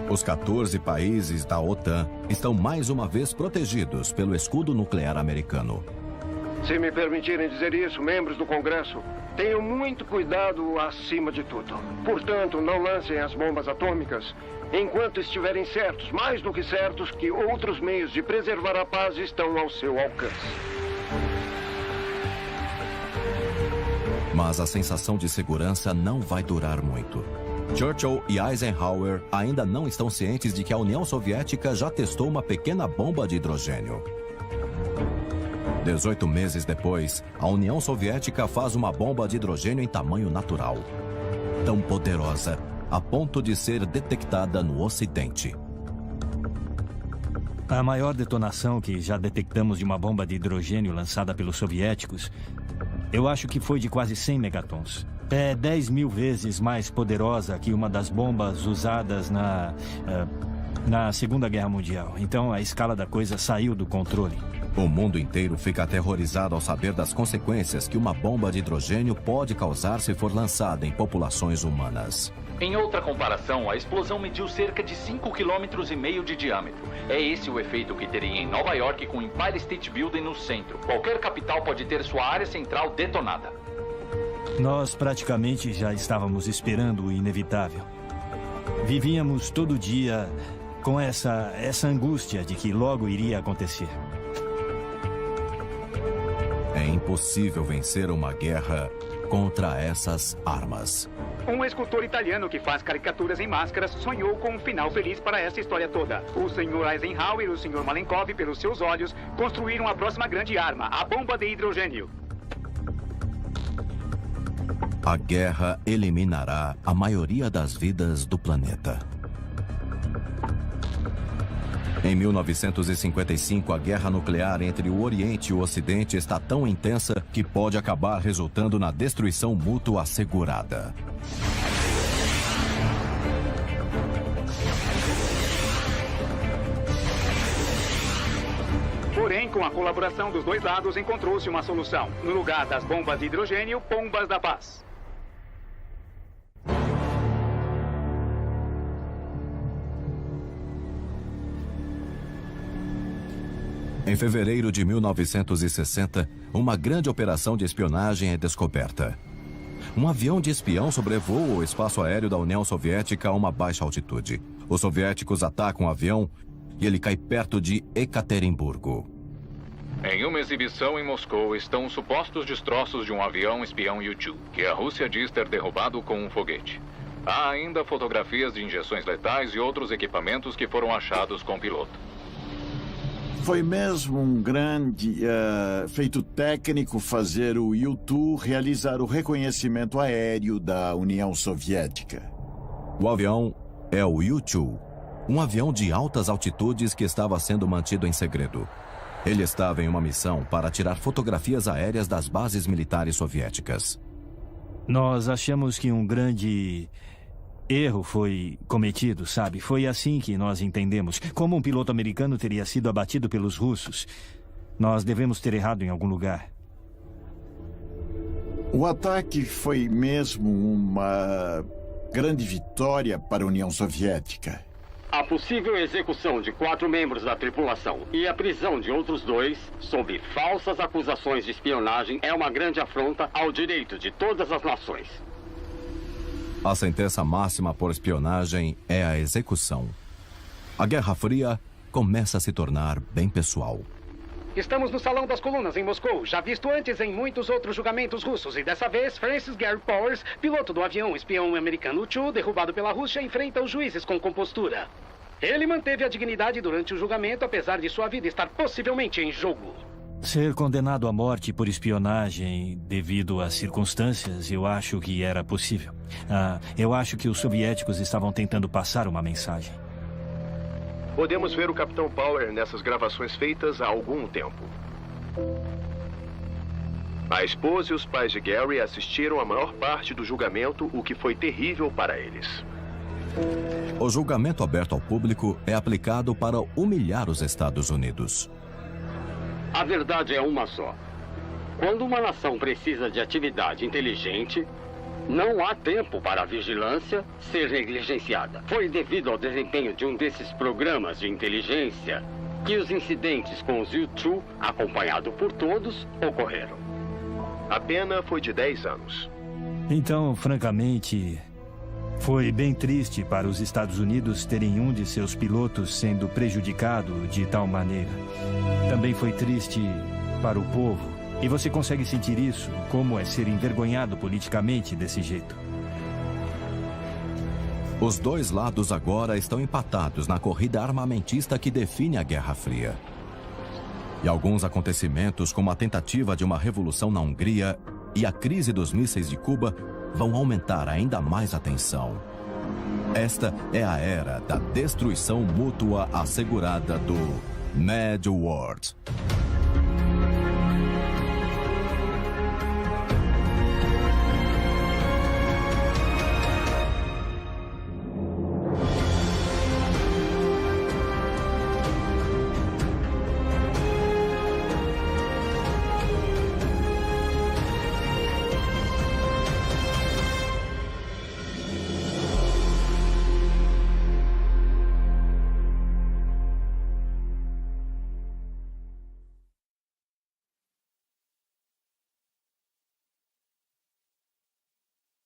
[SPEAKER 1] Os 14 países da OTAN estão mais uma vez protegidos pelo escudo nuclear americano.
[SPEAKER 15] Se me permitirem dizer isso, membros do Congresso, tenham muito cuidado acima de tudo. Portanto, não lancem as bombas atômicas enquanto estiverem certos, mais do que certos, que outros meios de preservar a paz estão ao seu alcance.
[SPEAKER 1] Mas a sensação de segurança não vai durar muito. Churchill e Eisenhower ainda não estão cientes de que a União Soviética já testou uma pequena bomba de hidrogênio. 18 meses depois, a União Soviética faz uma bomba de hidrogênio em tamanho natural. Tão poderosa, a ponto de ser detectada no Ocidente.
[SPEAKER 25] A maior detonação que já detectamos de uma bomba de hidrogênio lançada pelos soviéticos, eu acho que foi de quase 100 megatons. É 10 mil vezes mais poderosa que uma das bombas usadas na Segunda Guerra Mundial. Então a escala da coisa saiu do controle.
[SPEAKER 1] O mundo inteiro fica aterrorizado ao saber das consequências que uma bomba de hidrogênio pode causar se for lançada em populações humanas.
[SPEAKER 2] Em outra comparação, a explosão mediu cerca de 5,5 km de diâmetro. É esse o efeito que teria em Nova York com o Empire State Building no centro. Qualquer capital pode ter sua área central detonada.
[SPEAKER 25] Nós praticamente já estávamos esperando o inevitável. Vivíamos todo dia com essa angústia de que logo iria acontecer.
[SPEAKER 1] É impossível vencer uma guerra contra essas armas.
[SPEAKER 6] Um escultor italiano que faz caricaturas em máscaras sonhou com um final feliz para essa história toda. O Sr. Eisenhower e o Sr. Malenkov, pelos seus olhos, construíram a próxima grande arma, a bomba de hidrogênio.
[SPEAKER 1] A guerra eliminará a maioria das vidas do planeta. Em 1955, a guerra nuclear entre o Oriente e o Ocidente está tão intensa que pode acabar resultando na destruição mútua assegurada.
[SPEAKER 6] Porém, com a colaboração dos dois lados, encontrou-se uma solução. No lugar das bombas de hidrogênio, bombas da paz.
[SPEAKER 1] Em fevereiro de 1960, uma grande operação de espionagem é descoberta. Um avião de espião sobrevoa o espaço aéreo da União Soviética a uma baixa altitude. Os soviéticos atacam o avião e ele cai perto de Ekaterimburgo.
[SPEAKER 18] Em uma exibição em Moscou estão os supostos destroços de um avião espião U-2, que a Rússia diz ter derrubado com um foguete. Há ainda fotografias de injeções letais e outros equipamentos que foram achados com o piloto.
[SPEAKER 22] Foi mesmo um grande feito técnico fazer o U-2 realizar o reconhecimento aéreo da União Soviética.
[SPEAKER 1] O avião é o U-2, um avião de altas altitudes que estava sendo mantido em segredo. Ele estava em uma missão para tirar fotografias aéreas das bases militares soviéticas.
[SPEAKER 25] Nós achamos que um grande erro foi cometido, sabe? Foi assim que nós entendemos. Como um piloto americano teria sido abatido pelos russos, nós devemos ter errado em algum lugar.
[SPEAKER 22] O ataque foi mesmo uma grande vitória para a União Soviética.
[SPEAKER 8] A possível execução de 4 membros da tripulação e a prisão de outros 2 sob falsas acusações de espionagem é uma grande afronta ao direito de todas as nações.
[SPEAKER 1] A sentença máxima por espionagem é a execução. A Guerra Fria começa a se tornar bem pessoal.
[SPEAKER 6] Estamos no Salão das Colunas, em Moscou, já visto antes em muitos outros julgamentos russos. E dessa vez, Francis Gary Powers, piloto do avião espião americano U-2, derrubado pela Rússia, enfrenta os juízes com compostura.
[SPEAKER 12] Ele manteve a dignidade durante o julgamento, apesar de sua vida estar possivelmente em jogo.
[SPEAKER 25] Ser condenado à morte por espionagem devido às circunstâncias, eu acho que era possível. Eu acho que os soviéticos estavam tentando passar uma mensagem.
[SPEAKER 9] Podemos ver o Capitão Power nessas gravações feitas há algum tempo. A esposa e os pais de Gary assistiram a maior parte do julgamento, o que foi terrível para eles.
[SPEAKER 1] O julgamento aberto ao público é aplicado para humilhar os Estados Unidos.
[SPEAKER 8] A verdade é uma só. Quando uma nação precisa de atividade inteligente, não há tempo para a vigilância ser negligenciada. Foi devido ao desempenho de um desses programas de inteligência que os incidentes com os U-2, acompanhado por todos, ocorreram.
[SPEAKER 9] A pena foi de 10 anos.
[SPEAKER 25] Então, francamente, foi bem triste para os Estados Unidos terem um de seus pilotos sendo prejudicado de tal maneira. Também foi triste para o povo. E você consegue sentir isso, como é ser envergonhado politicamente desse jeito.
[SPEAKER 1] Os dois lados agora estão empatados na corrida armamentista que define a Guerra Fria. E alguns acontecimentos, como a tentativa de uma revolução na Hungria e a crise dos mísseis de Cuba, vão aumentar ainda mais a tensão. Esta é a era da destruição mútua assegurada do Mad World.